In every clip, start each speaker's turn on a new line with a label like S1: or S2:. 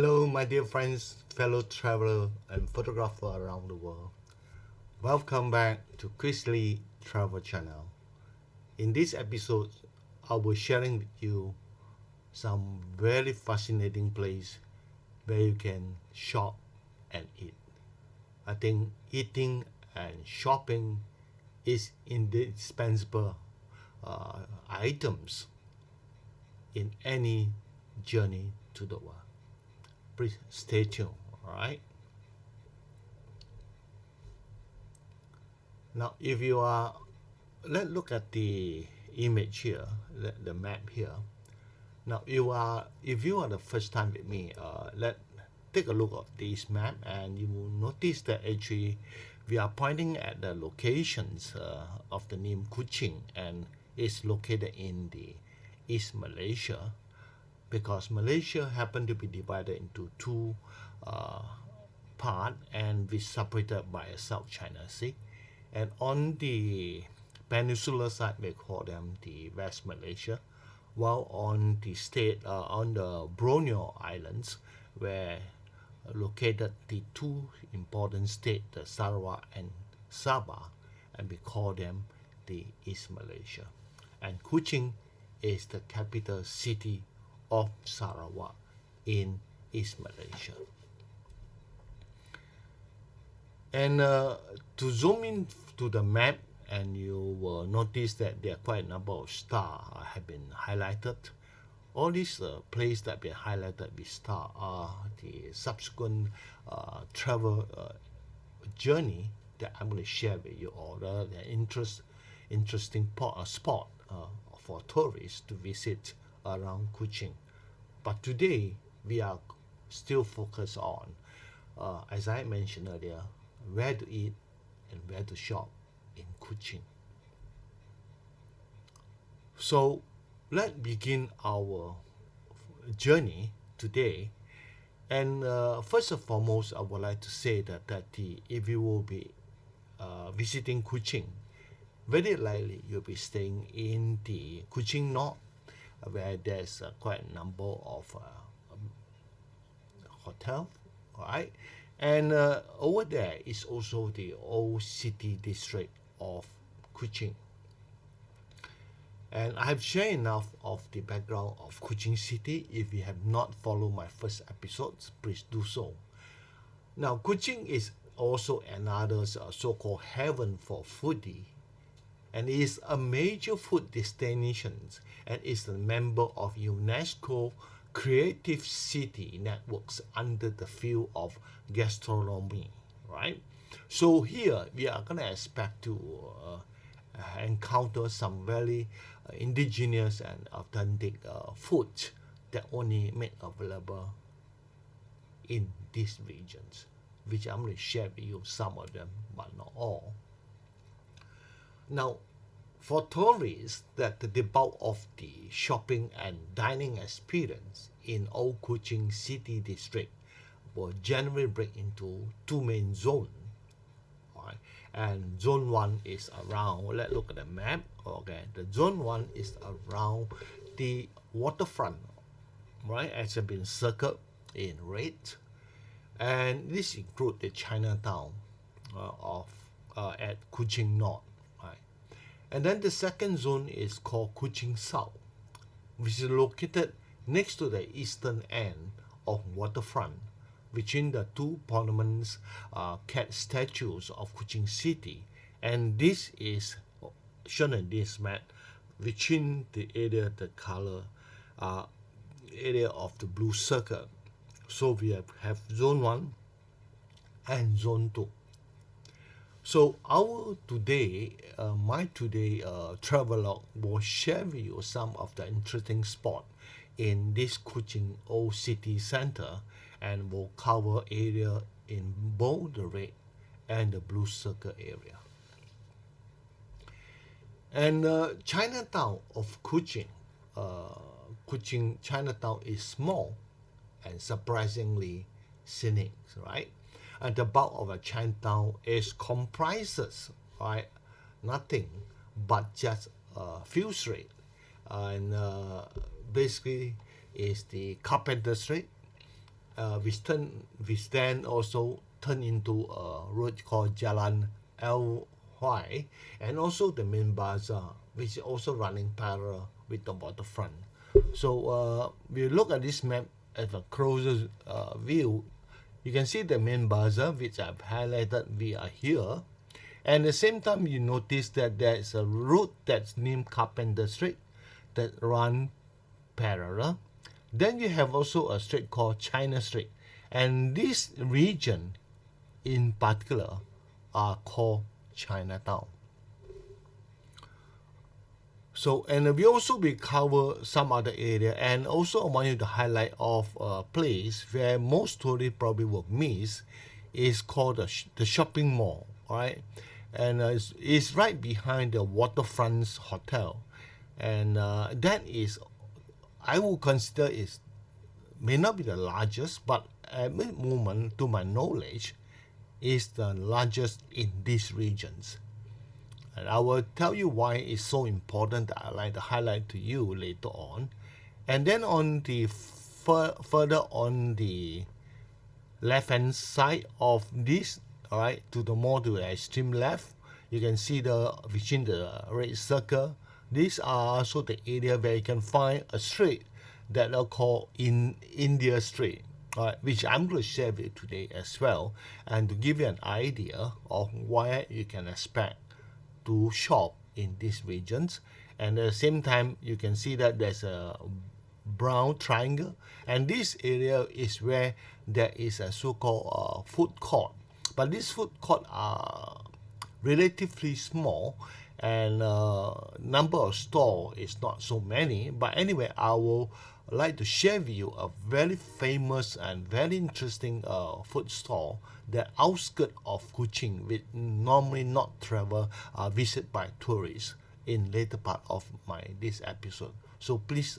S1: Hello, my dear friends, fellow traveler and photographer around the world. Welcome back to Chris Lee Travel Channel. In this episode, I will sharing with you some very fascinating place where you can shop and eat. I think eating and shopping is indispensable items in any journey to the world. Please stay tuned, alright? Now, let's look at the image here, the map here. Now, if you are the first time with me, let's take a look at this map, and you will notice that actually we are pointing at the locations of the name Kuching, and it's located in the East Malaysia, because Malaysia happened to be divided into two parts and we separated by a South China Sea. And on the peninsular side, we call them the West Malaysia, while on the Borneo Islands, where located the two important states, the Sarawak and Sabah, and we call them the East Malaysia. And Kuching is the capital city of Sarawak in East Malaysia. And to zoom in to the map, and you will notice that there are quite a number of stars have been highlighted. All these places that have been highlighted with star are the subsequent travel journey that I'm going to share with you all. The interesting spot for tourists to visit around Kuching. But today we are still focused on, as I mentioned earlier, where to eat and where to shop in Kuching. So let's begin our journey today. And first and foremost, I would like to say that if you will be visiting Kuching, very likely you'll be staying in the Kuching North, where there's quite a number of hotels, right? And over there is also the old city district of Kuching. And I have shared enough of the background of Kuching City. If you have not followed my first episodes, please do so. Now, Kuching is also another so-called heaven for foodie, and is a major food destination, and is a member of UNESCO Creative City Networks under the field of gastronomy, right? So here we are going to expect to encounter some very indigenous and authentic food that only made available in these regions, which I'm going to share with you some of them, but not all. Now, for tourists, that the bulk of the shopping and dining experience in Old Kuching City District will generally break into two main zones. Right? And zone 1 is around, let's look at the map. Okay, the zone 1 is around the waterfront, right, as have been circled in red. And this includes the Chinatown at Kuching North. And then the second zone is called Kuching South, which is located next to the eastern end of waterfront, between the two prominent cat statues of Kuching City. And this is shown in this map between the area, the color area of the blue circle. So we have zone 1 and zone 2. So my today travelogue will share with you some of the interesting spots in this Kuching Old City Center, and will cover area in both the red and the blue circle area. And Chinatown of Kuching Chinatown is small and surprisingly scenic, right? And the bulk of a Chinatown comprises, right, nothing but just a few streets, and basically is the Carpenter Street, we stand also turn into a road called Jalan L.Y. and also the main bazaar, which is also running parallel with the waterfront. So we look at this map at a closer view. You can see the main bazaar, which I've highlighted. We are here. And at the same time, you notice that there is a route that's named Carpenter Street that run parallel. Then you have also a street called China Street. And this region in particular are called Chinatown. So, and we also will cover some other area, and also I want you to highlight of a place where most tourists probably will miss is called the shopping mall, right? And it's right behind the Waterfront Hotel, and that is, I would consider is may not be the largest, but at the moment, to my knowledge, is the largest in these regions. And I will tell you why it's so important that I like to highlight to you later on. And then on the further on the left-hand side of this, all right, to the more to the extreme left, you can see the between the red circle. These are also the area where you can find a street that are called in India Street, which I'm going to share with you today as well, and to give you an idea of where you can expect to shop in these regions. And at the same time, you can see that there's a brown triangle, and this area is where there is a so-called food court. But these food court are relatively small, and number of store is not so many. But anyway, I will like to share with you a very famous and very interesting food store that outskirt of Kuching, which normally not visit by tourists in later part of this episode. So please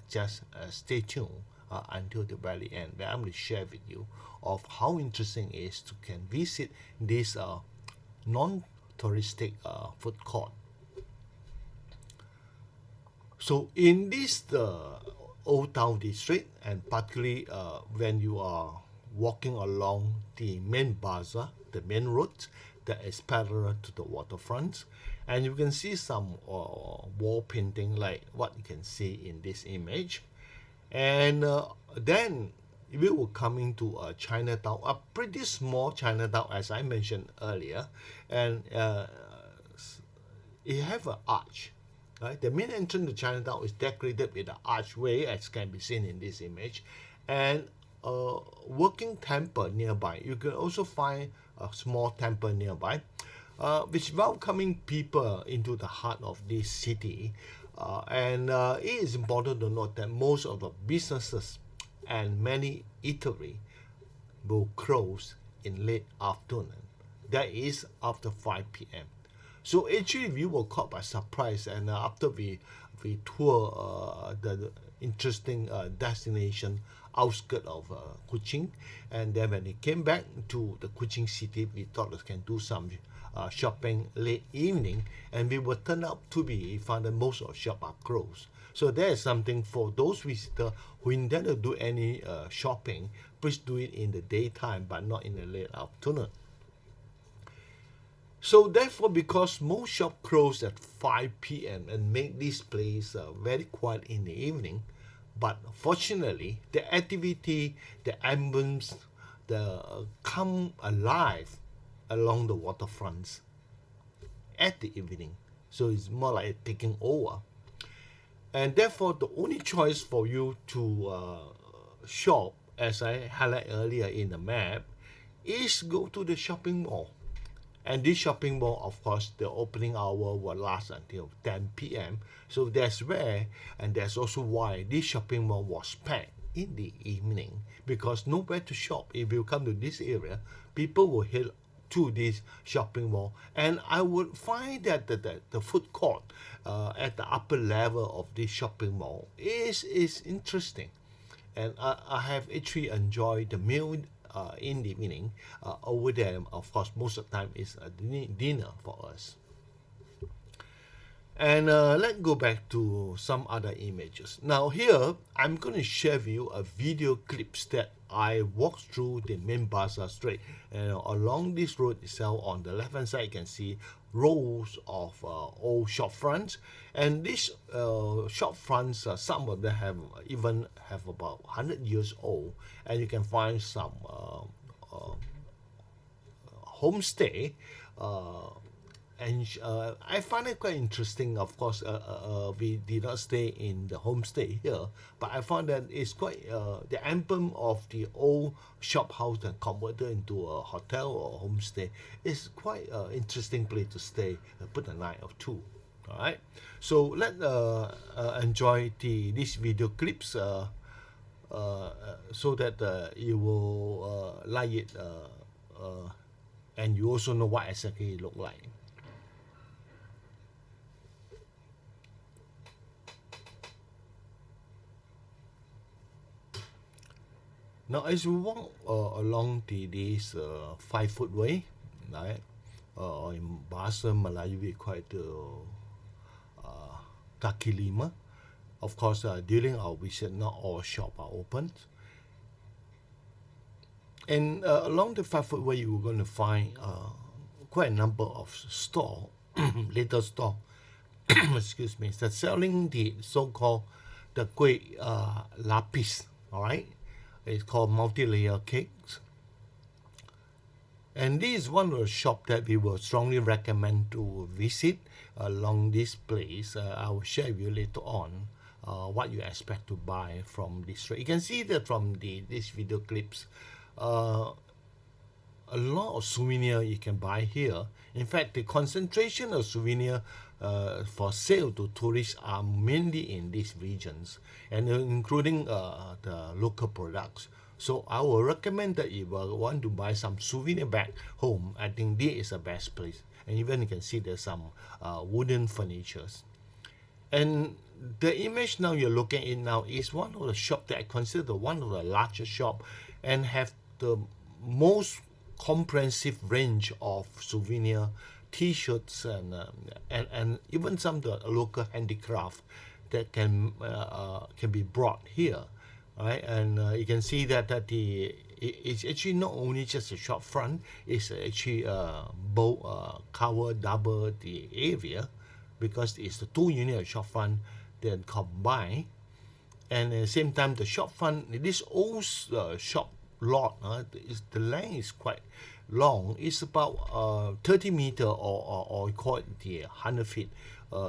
S1: just stay tuned until the very end, where I'm going to share with you of how interesting it is to can visit this non-touristic food court. So in this Old Town District, and particularly when you are walking along the main bazaar, the main road that is parallel to the waterfront, and you can see some wall painting like what you can see in this image. And then we were coming to a Chinatown, a pretty small Chinatown as I mentioned earlier, and it have an arch. Right? The main entrance to Chinatown is decorated with an archway, as can be seen in this image, and a working temple nearby. You can also find a small temple nearby, which welcoming people into the heart of this city. And it is important to note that most of the businesses and many eateries will close in late afternoon. That is after 5 p.m. So actually we were caught by surprise, and after we tour the interesting destination outskirts of Kuching, and then when we came back to the Kuching City, we thought we can do some shopping late evening, and we were turned out to be found that most of the shops are closed. So there is something for those visitors who intend to do any shopping. Please do it in the daytime, but not in the late afternoon. So therefore, because most shops close at 5 p.m. and make this place very quiet in the evening, but fortunately, the activity, the ambience, come alive along the waterfronts at the evening. So it's more like taking over. And therefore, the only choice for you to shop, as I highlighted earlier in the map, is go to the shopping mall. And this shopping mall, of course, the opening hour will last until 10 p.m. So that's where, and that's also why this shopping mall was packed in the evening, because nowhere to shop. If you come to this area, people will head to this shopping mall. And I would find that the food court at the upper level of this shopping mall is interesting. And I have actually enjoyed the meal in the evening over there. Of course, most of the time is a dinner for us. And let's go back to some other images. Now here, I'm going to share with you a video clips that I walked through the main bazaar street, and along this road itself, on the left hand side, you can see rows of old shop fronts, and these shop fronts, some of them even have about 100 years old, and you can find some homestay. And I find it quite interesting. Of course, we did not stay in the homestay here, but I found that it's quite the emblem of the old shop house that converted into a hotel or homestay. It's quite an interesting place to stay, put a night or two. All right, so let's enjoy these video clips so that you will like it, and you also know what exactly it look like. Now, as we walk along this 5-foot way, right, in Bahasa Melayu we call it kaki lima. Of course, during our visit, not all shops are open. And along the 5-foot way, you're going to find quite a number of store, little store, excuse me, that's selling the so-called the kueh lapis, all right? It's called multi-layer cakes. And this is one of the shops that we will strongly recommend to visit along this place. I will share with you later on what you expect to buy from this store. You can see that from these video clips, a lot of souvenir you can buy here. In fact, the concentration of souvenir for sale to tourists are mainly in these regions, and including the local products. So I will recommend that if you want to buy some souvenir back home, I think this is the best place. And even you can see there's some wooden furnitures. And the image now you're looking at now is one of the shop that I consider one of the largest shop and have the most comprehensive range of souvenir, T-shirts, and even some of the local handicraft that can be brought here, right? And you can see that it's actually not only just a shop front; it's actually cover double the area, because it's the 2 units of shop front then combined. And at the same time, the shop front, this old shop lot, the length is quite long. It's about 30 meters, or call it the 100 feet.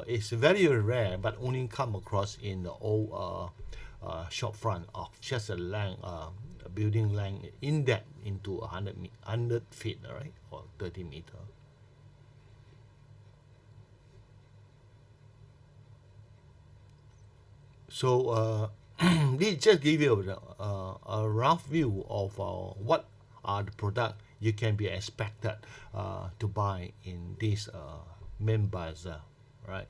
S1: It's very rare, but only come across in the old shop front of just a length, building length in depth into 100 feet, right, or 30 meters. So this just give you a rough view of what are the products you can be expected to buy in this main bazaar, right?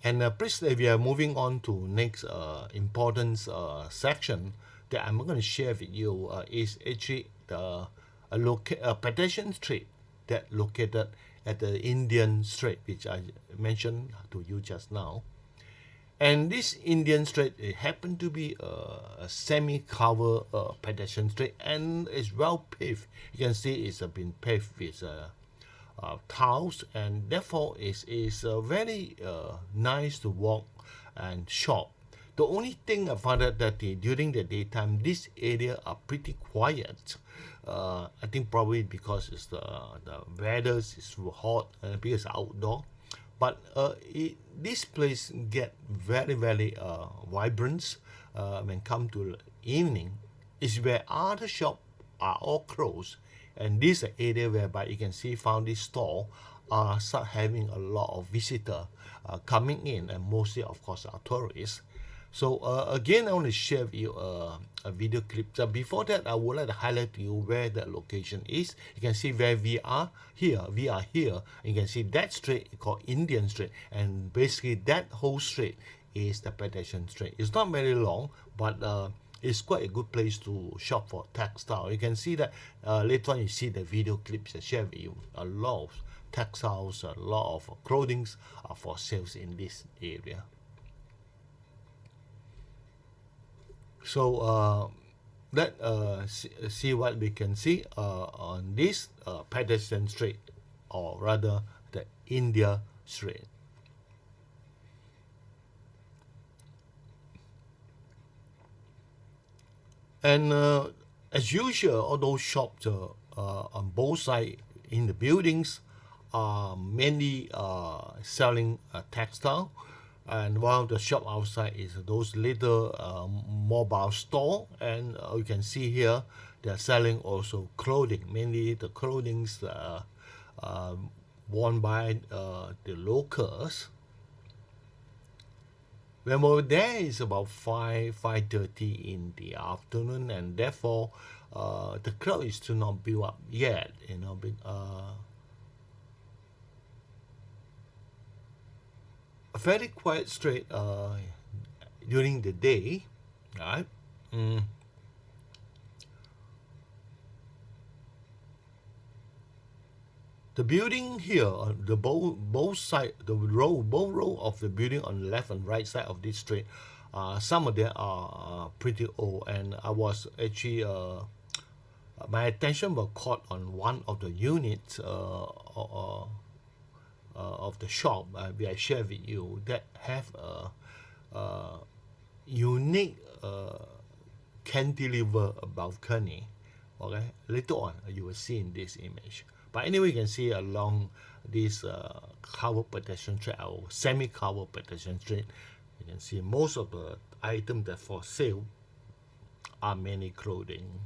S1: And please, if we are moving on to next important section that I'm going to share with you is actually a pedestrian street that located at the Indian Street, which I mentioned to you just now. And this Indian street, it happened to be a semi-covered pedestrian street, and it's well paved. You can see it's been paved with tiles, and therefore it is very nice to walk and shop. The only thing I found out that during the daytime, this area are pretty quiet. I think probably because it's the weather is hot and because it's outdoor. But this place get very, very vibrant when come to evening. Is where other shops are all closed, and this is an area whereby you can see found this store start having a lot of visitors coming in, and mostly of course are tourists. So again, I want to share with you a video clip. So before that, I would like to highlight to you where the location is. You can see where we are here. We are here. You can see that street called Indian Street, and basically that whole street is the pedestrian street. It's not very long, but it's quite a good place to shop for textile. You can see that later on. You see the video clips I share with you. A lot of textiles, a lot of clothing are for sales in this area. So let see what we can see on this pedestrian street, or rather the India street. And as usual, all those shops on both sides in the buildings are mainly selling textile, and while the shop outside is those little mobile store, and you can see here they're selling also clothing, mainly the clothings uh, worn by the locals. When we're there, it's about 5:30 in the afternoon, and therefore the crowd is still not built up yet. A very quiet street during the day, right? Mm. The building here, the both side, both row of the building on the left and right side of this street, some of them are pretty old, and I was actually my attention was caught on one of the units of the shop we I share with you that have a unique cantilever balcony. Okay, later on you will see in this image. But anyway, you can see along this covered pedestrian street or semi-covered pedestrian street, you can see most of the items that for sale are mainly clothing.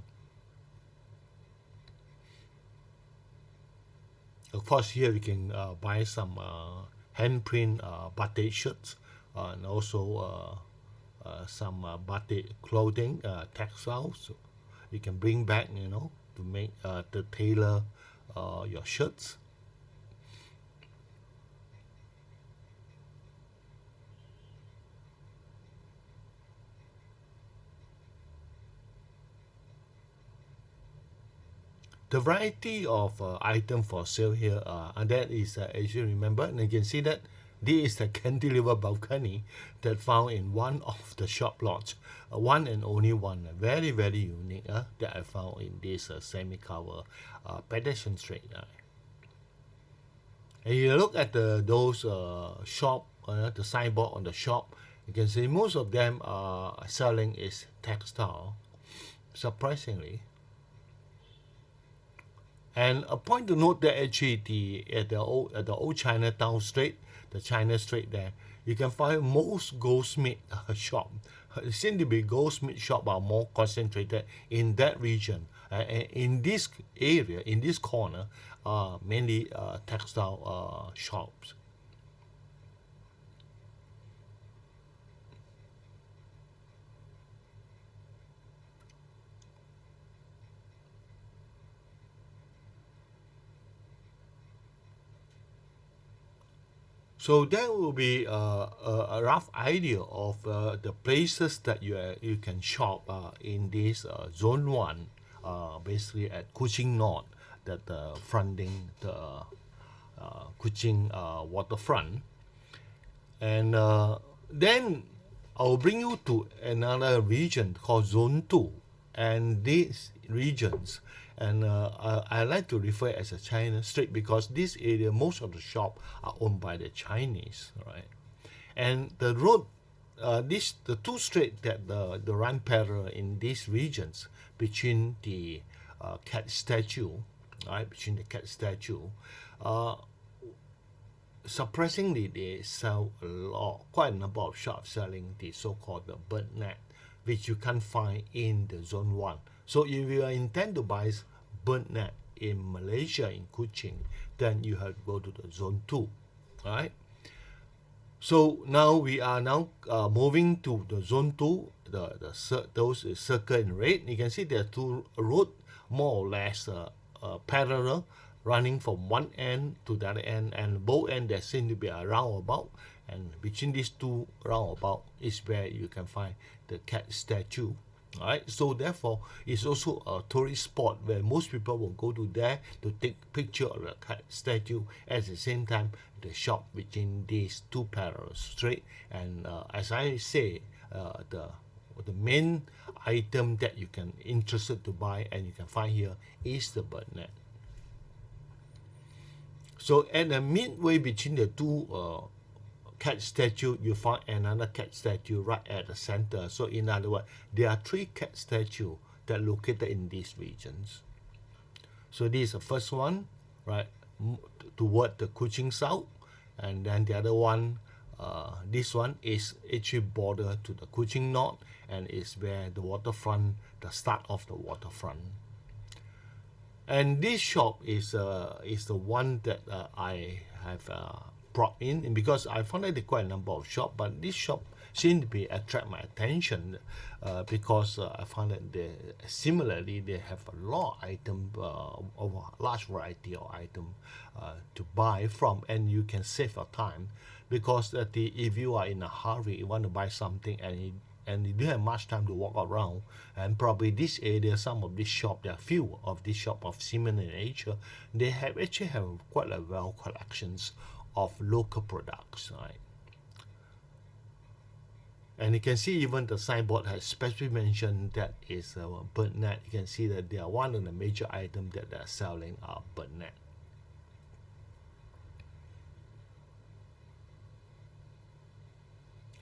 S1: Of course, here you can buy some handprint batik shirts and also some batik clothing, textiles. You can bring back, to make to tailor your shirts. The variety of item for sale here, and that is, as you remember, and you can see that this is the cantilever balcony that found in one of the shop lots, one and only one, very very unique that I found in this semi-cover pedestrian street. And you look at those shop, the signboard on the shop, you can see most of them are selling is textile, surprisingly. And a point to note that actually at the old Chinatown street, the China street there, you can find most goldsmith shop. It seems to be goldsmith shop are more concentrated in that region. And in this area, in this corner, mainly textile shops. So that will be a rough idea of the places that you can shop in this zone one, basically at Kuching North, that fronting the Kuching waterfront, and then I'll bring you to another region called Zone Two, and these regions, and I like to refer as a China street because this area, most of the shop are owned by the Chinese, right? And the road, the two street that the run parallel in these regions between the cat statue, right? Between the cat statue, uh, surprisingly, they sell quite a number of shops selling the so-called the bird net, which you can't find in the zone one. So if you intend to buy bird net in Malaysia, in Kuching, then you have to go to the zone two, right? So now we are moving to the zone two. Those is circle in red. You can see there are two roads more or less parallel, running from one end to the other end, and both ends there seem to be a roundabout, and between these two roundabout is where you can find the cat statue. Alright, so therefore it's also a tourist spot where most people will go to there to take picture of the cat statue. At the same time, the shop between these two parallel street, and as I say, the main item that you can interested to buy and you can find here is the bird net. So at the midway between the two cat statue, you find another cat statue right at the center. So in other words, there are 3 cat statues that are located in these regions. So this is the first one, right, toward the Kuching South, and then the other one, this one is actually border to the Kuching North, and is where the waterfront, the start of the waterfront. And this shop is the one that I have brought in, because I found that there are quite a number of shops, but this shop seemed to be attract my attention because I found that similarly they have a lot of item, of a large variety of item to buy from, and you can save your time, because if you are in a hurry, you want to buy something and you don't have much time to walk around, and probably this area, some of these shops, there are few of these shops of similar nature, they actually have quite a well collections of local products, right? And you can see even the signboard has specially mentioned that is a bird net. You can see that they are one of the major items that they are selling are bird net.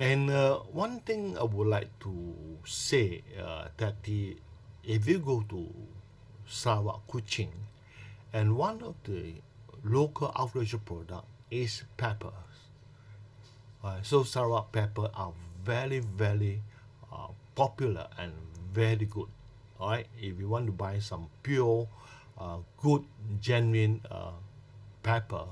S1: And one thing I would like to say that if you go to Sarawak, Kuching, and one of the local outrage product is peppers. So Sarawak pepper are very, very popular and very good. All right, if you want to buy some pure, good, genuine pepper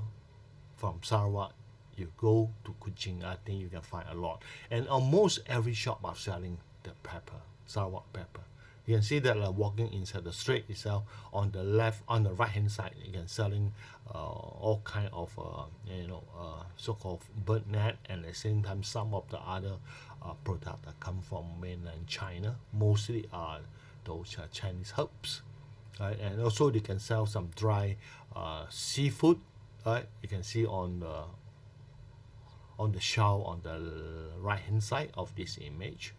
S1: from Sarawak, you go to Kuching. I think you can find a lot, and almost every shop are selling the pepper, Sarawak pepper. You can see that walking inside the street itself, on the left, on the right hand side, you can selling all kind of so-called bird net, and at the same time some of the other products that come from mainland China, mostly are those Chinese herbs, right? And also they can sell some dry seafood, right? You can see on the shelf on the right hand side of this image.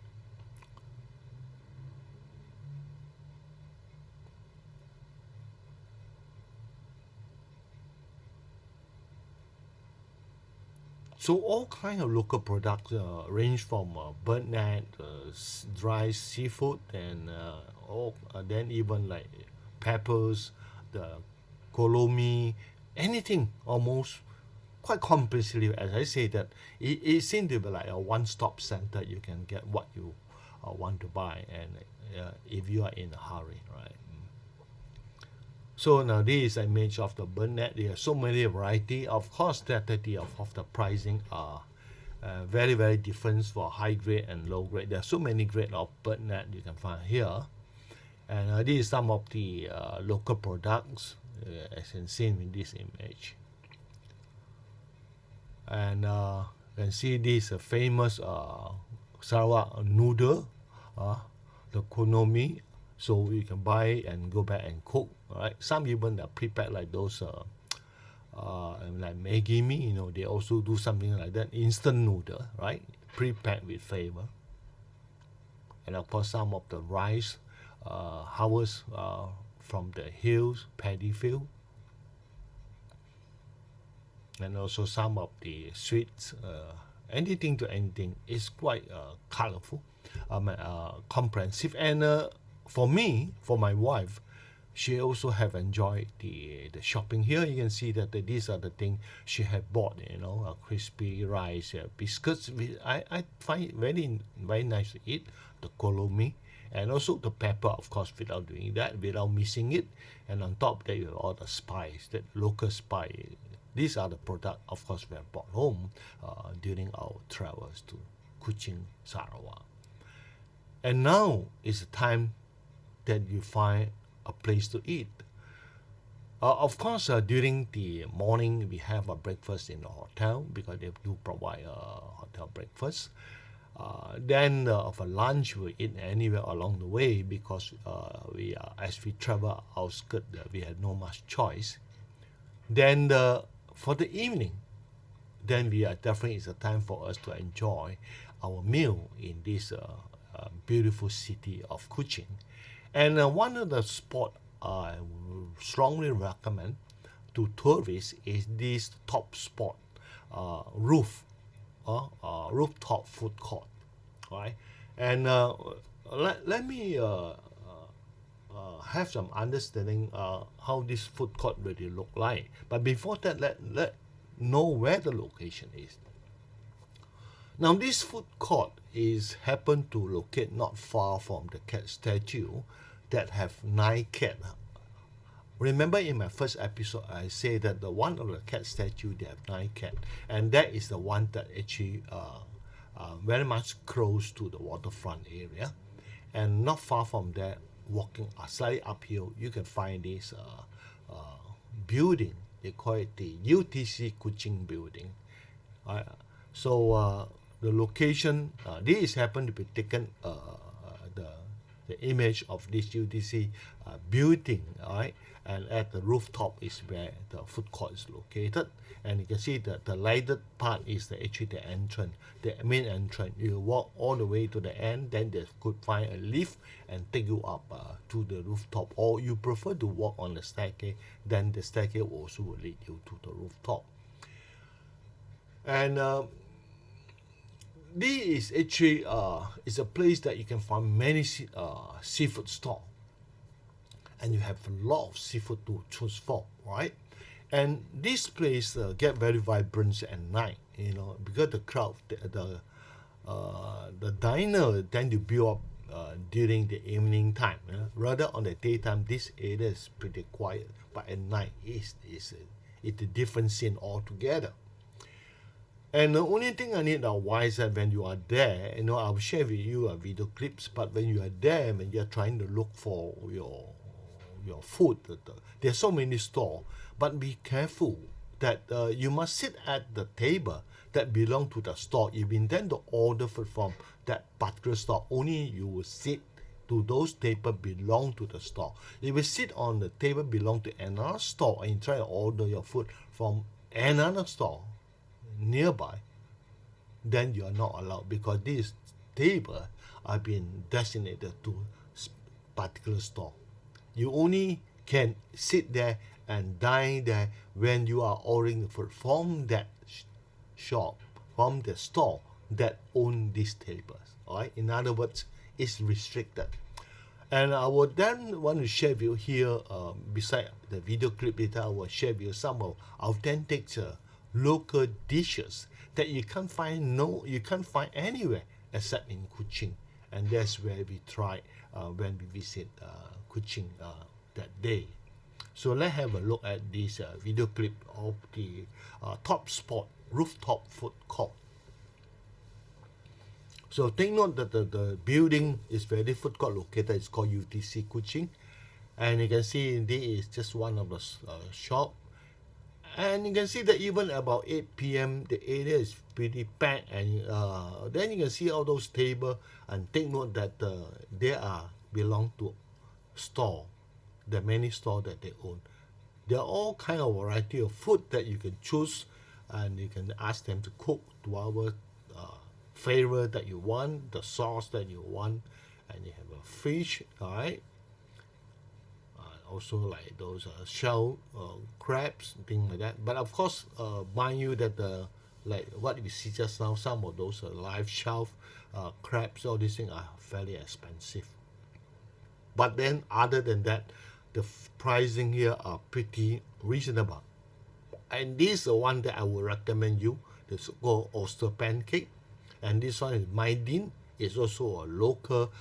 S1: So all kind of local products range from bird net, dry seafood, and then even like peppers, the kolomi, anything almost quite comprehensively. As I say, that it seems to be like a one-stop center. You can get what you want to buy, and if you are in a hurry, right? So now this is an image of the bird net. There are so many variety. Of course, that of the pricing are very, very different for high grade and low grade. There are so many grades of bird net you can find here. And this is some of the local products as can seen in this image. And you can see this famous Sarawak noodle, the konomi. So you can buy and go back and cook. Right? Some even are prepared like those like Maggi mee. They also do something like that. Instant noodle, right? Prepared with flavor. And of course, some of the rice harvest from the hills, paddy field. And also some of the sweets, anything to anything, is quite colorful, comprehensive. And for me, for my wife, she also have enjoyed the shopping here. You can see that these are the things she had bought, crispy rice, biscuits. I find it very, very nice to eat, the kolomi, and also the pepper, of course, without doing that, without missing it. And on top there, you have all the spice, that local spice. These are the products, of course, we have brought home during our travels to Kuching, Sarawak. And now is the time that you find a place to eat. Of course, during the morning, we have a breakfast in the hotel, because they do provide a hotel breakfast. Then for lunch, we eat anywhere along the way, because as we travel outskirt, we had no much choice. Then for the evening, then definitely it's a time for us to enjoy our meal in this beautiful city of Kuching. And one of the spot I will strongly recommend to tourists is this top spot, rooftop food court, right? And let me have some understanding how this food court really look like. But before that, let know where the location is. Now, this food court is happen to locate not far from the cat statue that have 9 cat. Remember in my first episode, I say that the one of the cat statue, they have 9 cat, and that is the one that actually very much close to the waterfront area. And not far from there, walking slightly uphill, you can find this building. They call it the UTC Kuching building. So the location, this happened to be taken the image of this UTC building, right? And at the rooftop is where the food court is located. And you can see that the lighted part is actually the entrance, the main entrance. You walk all the way to the end, then they could find a lift and take you up to the rooftop. Or you prefer to walk on the staircase, then the staircase also will lead you to the rooftop. And this is actually is a place that you can find many seafood stores. And you have a lot of seafood to choose from, right? And this place get very vibrant at night, because the crowd, the diner tend to build up during the evening time. Rather on the daytime, this area is pretty quiet, but at night it's a different scene altogether. And the only thing I need to advise that when you are there, I will share with you video clips, but when you are there, when you're trying to look for your food, there's so many stores, but be careful that you must sit at the table that belong to the store. If you intend to order food from that particular store, only you will sit to those tables belong to the store. If you sit on the table belong to another store and you try to order your food from another store nearby, then you are not allowed, because this table are being designated to particular store. You only can sit there and dine there when you are ordering the food from that shop, from the store that own these tables. All right? In other words, it's restricted. And I would then want to share with you here, beside the video clip later, I will share with you some of authentic local dishes that you can't find anywhere except in Kuching. And that's where we try when we visit Kuching that day. So let's have a look at this video clip of the top spot, rooftop food court. So take note that the building is where the food court located. It's called UTC Kuching. And you can see this is just one of the shop. And you can see that even about 8 p.m. the area is pretty packed, and then you can see all those tables, and take note that they belong to store, the many stores that they own. There are all kind of variety of food that you can choose, and you can ask them to cook to our flavor that you want, the sauce that you want, and you have a fish, all right? Also like those shell crabs, things like that. But of course, mind you that like what we see just now, some of those live shell crabs, all these things are fairly expensive. But then other than that, the pricing here are pretty reasonable. And this is the one that I would recommend you, the so-called oyster pancake. And this one is Maidin. It's also a local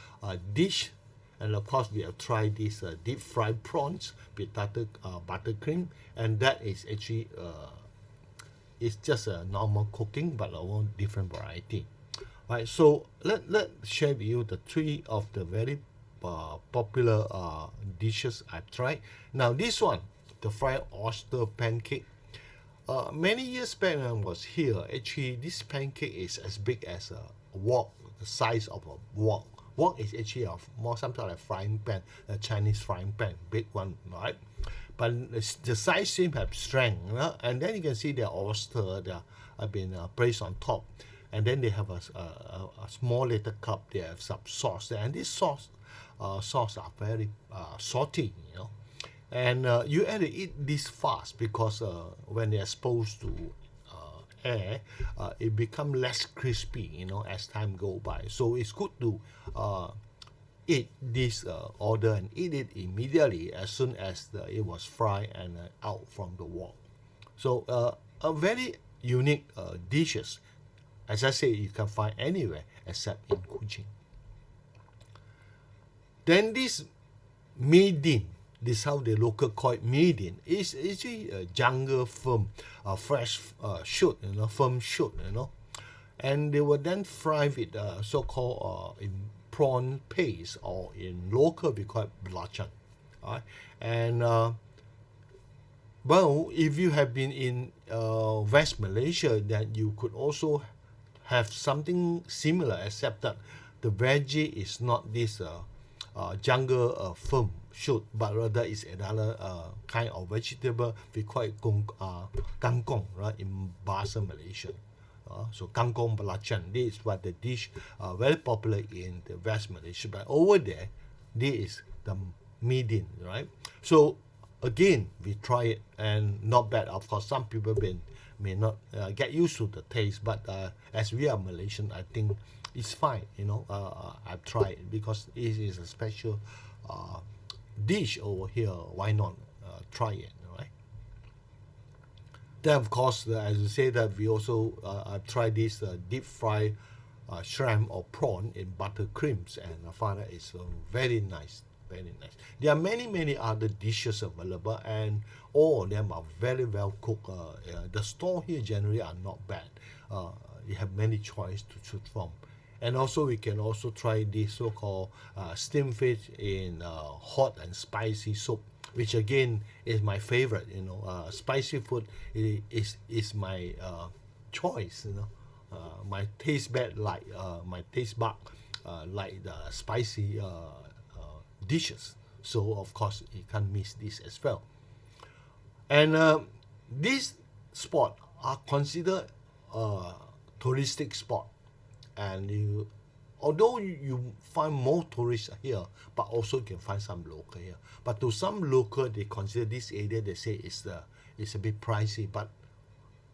S1: dish. And of course, we have tried this deep fried prawns with buttercream, and that is actually it's just a normal cooking, but a one different variety. Right. So let share with you the 3 of the very popular dishes I've tried. Now this one, the fried oyster pancake. Many years back when I was here, actually this pancake is as big as a wok, the size of a wok. Wok is actually more something like a frying pan, a Chinese frying pan, big one, right? But the size seems to have strength, and then you can see the oyster that have been placed on top. and then they have a small little cup. They have some sauce there, and this sauce are very salty, you know. And you have to eat this fast because when they're exposed to air, it become less crispy, you know, as time go by. So it's good to eat this order and eat it immediately as soon as it was fried and out from the wok. So a very unique dishes. As I say, you can find anywhere except in Kuching. Then this maiden, this is how the local call it maiden, is actually a jungle firm, a fresh shoot, you know, firm shoot, you know. And they will then fry with so-called in prawn paste, or in local we call it belacan. Right? And well, if you have been in West Malaysia, then you could also have something similar, except that the veggie is not this jungle firm shoot, but rather is another kind of vegetable. We call it kangkong, right, in Bahasa Malaysia. So kangkong belacan, this is what the dish very popular in the West Malaysia, but over there, this is the median, right? So again, we try it and not bad. Of course, some people may not get used to the taste, but as we are Malaysian, I think it's fine. You know, I've tried it because it is a special dish over here. Why not try it, right? Then of course, as you say, that we also I've tried this deep fried shrimp or prawn in buttercreams, and I find that it's very nice. Very nice. There are many other dishes available, and all of them are very well cooked. The store here generally are not bad. You have many choice to choose from. And also we can also try this so-called steamed fish in hot and spicy soup, which again is my favorite. You know, spicy food is my choice. You know, my taste bud like the spicy dishes. So of course you can't miss this as well. And these spots are considered a touristic spot. And although you find more tourists here, but also you can find some local here. But to some local, they consider this area, they say it's a bit pricey. But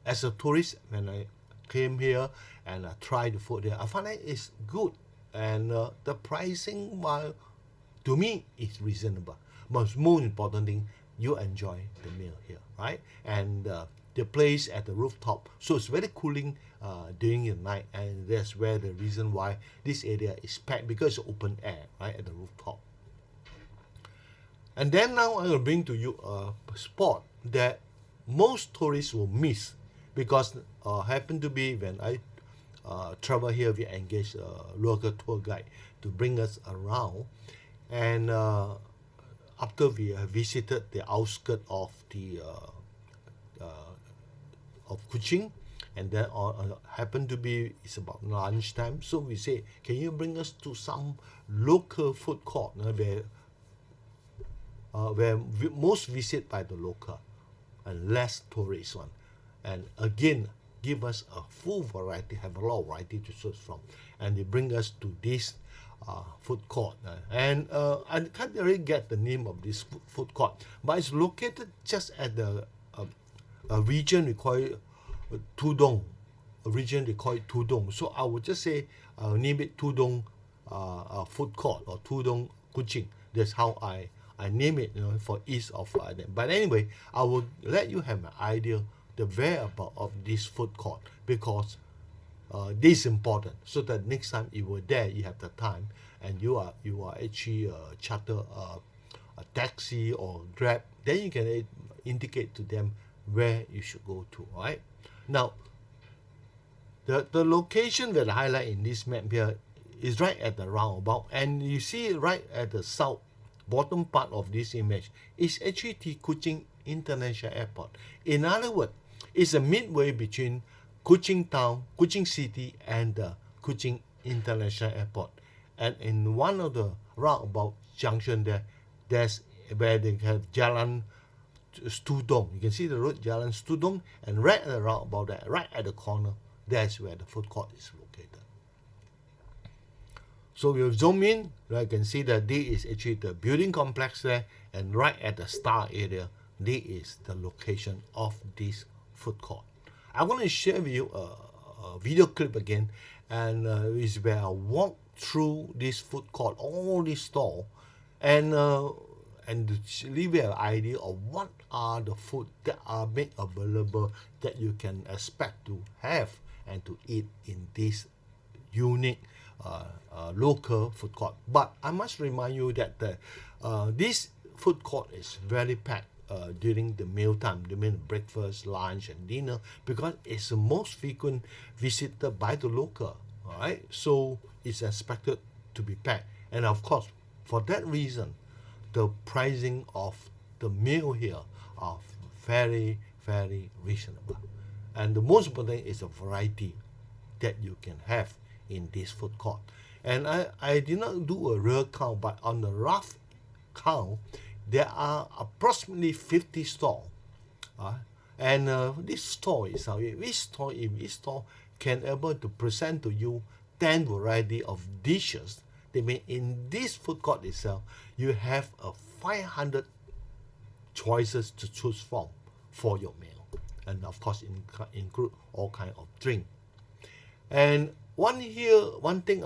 S1: as a tourist, when I came here and I tried the food there, I find that it's good. And the pricing, while to me, is reasonable. But more important thing, you enjoy the meal here, right? And the place at the rooftop, so it's very cooling during the night, and that's where the reason why this area is packed, because it's open air, right, at the rooftop. And then now I will bring to you a spot that most tourists will miss, because happen to be when I travel here, we engage a local tour guide to bring us around. And after we have visited the outskirt of the of Kuching, and then happen to be it's about lunchtime, so we say, can you bring us to some local food court where most visit by the local and less tourist one, and again give us a full variety, have a lot of variety to choose from, and they bring us to this food court, and I can't really get the name of this food court, but it's located just at the a region we call it Tudong. A region they call it Tudong. So I would just say name it Tudong food court, or Tudong Kuching. That's how I name it, you know, for ease of them. But anyway, I will let you have an idea the whereabouts of this food court, because this is important, so that next time you were there, you have the time, and you are actually charter a taxi or Grab, then you can indicate to them where you should go to. Right now, the location that I highlight in this map here is right at the roundabout, and you see right at the south bottom part of this image is actually the Kuching International Airport. In other words, it's a midway between Kuching Town, Kuching City, and the Kuching International Airport. And in one of the roundabout junction there, there's where they have Jalan Studong. You can see the road Jalan Studong, and right at the roundabout there, right at the corner, That's where the food court is located. So we'll zoom in. You can see that this is actually the building complex there, and right at the star area, this is the location of this food court. I'm going to share with you a video clip again, and is where I walk through this food court, all these stores, and to leave you an idea of what are the food that are made available that you can expect to have and to eat in this unique local food court. But I must remind you that this food court is very packed during the meal time, mean breakfast, lunch, and dinner, because it's the most frequent visited by the local. All right, so it's expected to be packed, and of course, for that reason, the pricing of the meal here are very, very reasonable, and the most important is the variety that you can have in this food court. And I did not do a real count, but on the rough count, there are approximately 50 stalls. And this store is each store can able to present to you 10 variety of dishes. They mean in this food court itself, you have 500 choices to choose from for your meal, and of course include all kind of drink. And one thing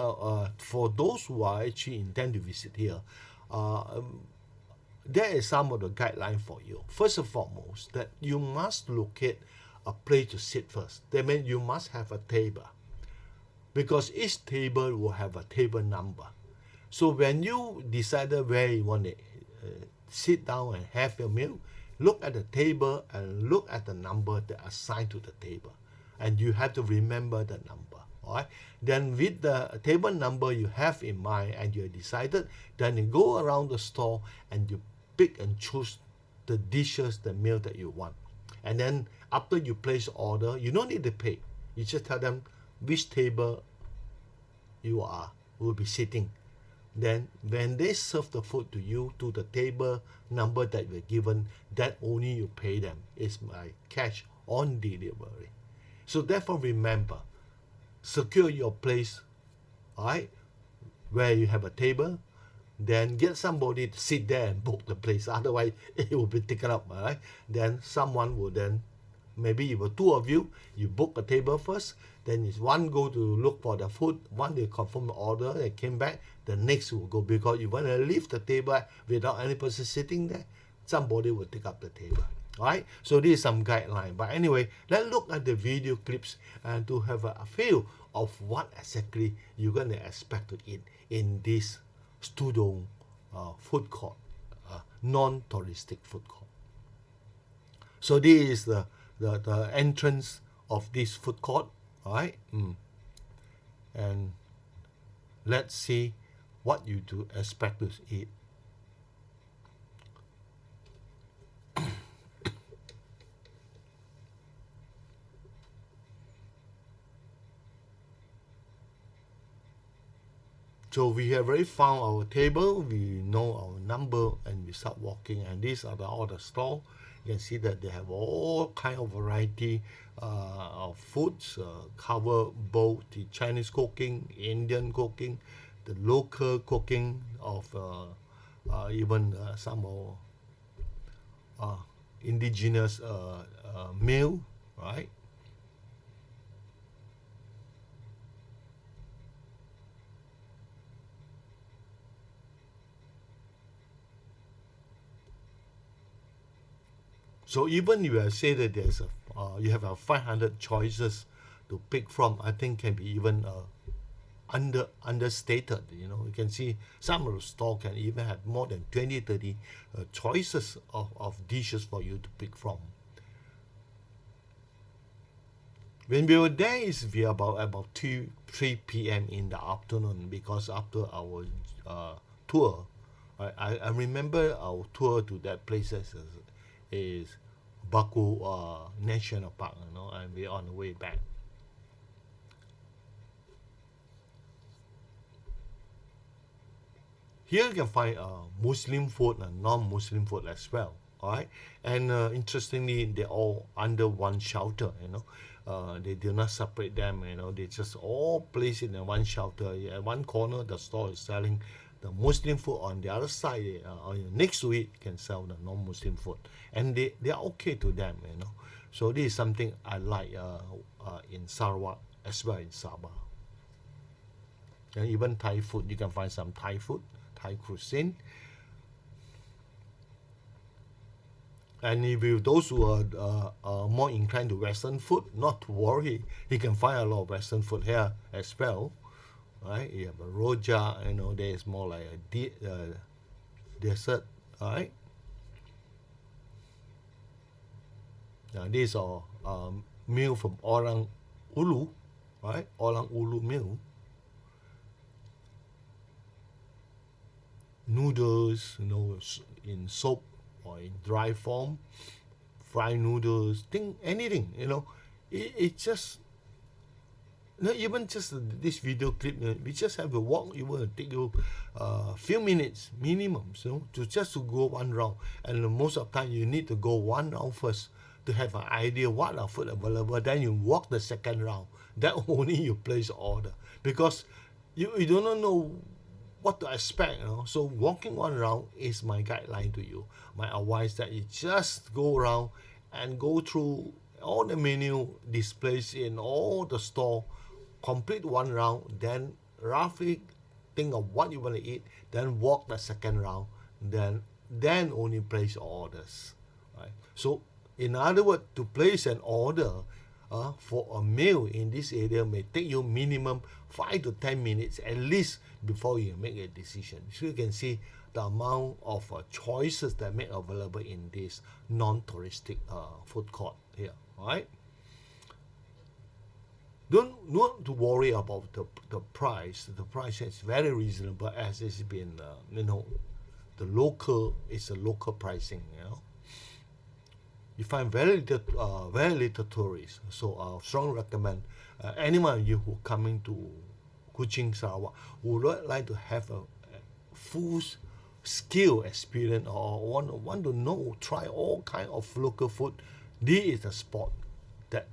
S1: for those who are actually intend to visit here, there is some of the guideline for you. First and foremost, that you must locate a place to sit first. That means you must have a table, because each table will have a table number. So when you decide where you want to sit down and have your meal, look at the table and look at the number that are assigned to the table, and you have to remember the number. All right. Then with the table number you have in mind and you have decided, then you go around the store and you pick and choose the dishes, the meal that you want. And then after you place order, you don't need to pay. You just tell them which table you will be sitting. Then when they serve the food to you to the table number that were given, that only you pay them. It's by cash on delivery. So therefore remember, secure your place, all right, where you have a table, then get somebody to sit there and book the place. Otherwise, it will be taken up, all right? Then someone will then, maybe if two of you, you book a table first, then it's one go to look for the food, one they confirm the order, they came back, the next will go, because you want to leave the table without any person sitting there, somebody will take up the table. Alright, so this is some guideline. But anyway, let's look at the video clips and to have a feel of what exactly you're going to expect to eat in this student food court, non-touristic food court. So this is the entrance of this food court. Alright, and let's see what you do expect to eat. So we have already found our table, we know our number, and we start walking. And these are all the stores. You can see that they have all kind of variety of foods, cover both the Chinese cooking, Indian cooking, the local cooking of even some indigenous meal, right? So even if I say that there's you have 500 choices to pick from, I think can be even understated. You know, you can see some of the store can even have more than 20-30 choices of dishes for you to pick from. When we were there, it's about 3 p.m. in the afternoon, because after our tour, I remember our tour to that place is Baku National Park, you know, and we're on the way back. Here you can find Muslim food and non-Muslim food as well. All right, and interestingly, they're all under one shelter. They do not separate them. They just all placed in one shelter. At one corner, the store is selling the Muslim food. On the other side, next to it, can sell the non-Muslim food, and they are okay to them. So this is something I like in Sarawak as well in Sabah. And even Thai food, you can find some Thai food, Thai cuisine. And if you those who are more inclined to Western food, not to worry, you can find a lot of Western food here as well. Right? You have a rojak, there is more like a dessert. All right. Now these are meal from Orang Ulu, right? Orang Ulu meal. Noodles, in soap or in dry form, fried noodles, anything, it just, even just this video clip, we just have a walk. It will take you a few minutes minimum, to go one round, and most of the time you need to go one round first to have an idea what are food available. Then you walk the second round. Then only you place order, because you do not know what to expect. So walking one round is my guideline to you. My advice that you just go around and go through all the menu displays in all the store, complete one round, then roughly think of what you want to eat, then walk the second round, then only place orders. Right? So in other words, to place an order for a meal in this area may take you minimum 5 to 10 minutes at least before you make a decision. So you can see the amount of choices that make available in this non-touristic food court here. All right. Don't to worry about the price. The price is very reasonable, as it's been the local is a local pricing. You find very little tourists. So I strongly recommend anyone of you who coming to Kuching, Sarawak, would like to have a full skill experience or want to try all kind of local food. This is the spot that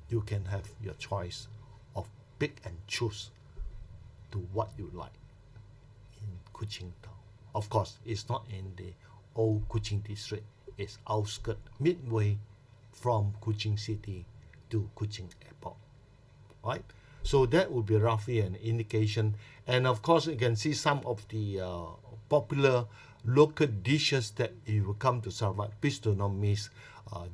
S1: you can have your choice of pick and choose to what you like in Kuching town. Of course, it's not in the old Kuching district. It's outskirt, midway from Kuching City to Kuching Airport. Right? So that would be roughly an indication. And of course, you can see some of the popular local dishes that you will come to Sarawak. Please do not miss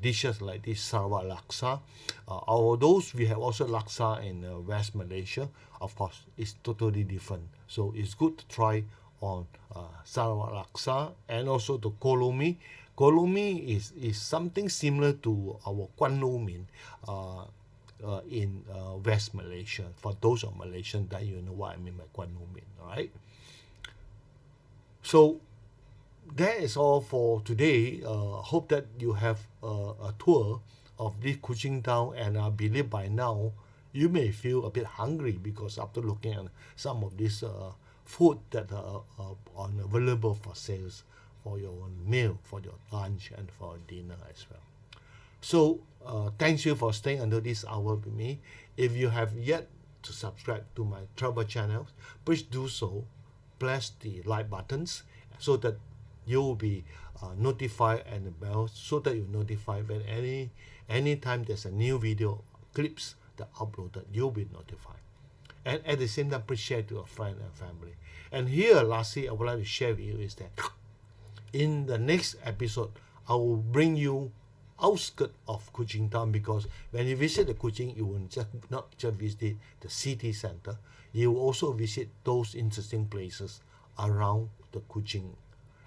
S1: dishes like this Sarawak laksa. Although we have also laksa in West Malaysia, of course, it's totally different. So it's good to try on Sarawak laksa and also the kolomi. Kolomi is something similar to our Kwan Lo Min in West Malaysia. For those of Malaysians, that you know what I mean by Kwan Lo Min, all right? So that is all for today. Hope that you have a tour of this Kuching town, and I believe by now you may feel a bit hungry, because after looking at some of this food that are available for sales for your meal, for your lunch, and for dinner as well. So thanks you for staying until this hour with me. If you have yet to subscribe to my travel channel, please do so. Press the like buttons so that you will be notified, and the bell so that you notify when anytime there's a new video clips that uploaded, you'll be notified. And at the same time, please share to your friend and family. And here, lastly, I would like to share with you is that in the next episode, I will bring you outskirts of Kuching town, because when you visit the Kuching, you will not just visit the city center, you will also visit those interesting places around the Kuching.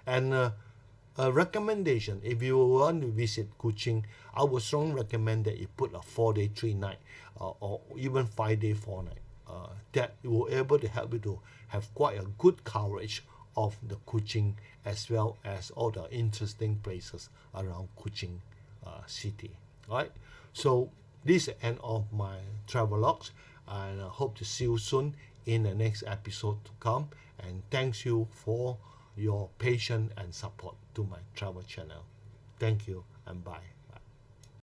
S1: And a recommendation, if you want to visit Kuching, I would strongly recommend that you put a 4-day 3-night or even 5-day 4-night. That will able to help you to have quite a good coverage of the Kuching, as well as all the interesting places around Kuching city. Right? So this is the end of my travel logs, and I hope to see you soon in the next episode to come. And thanks you for your patience and support to my travel channel. Thank you and bye.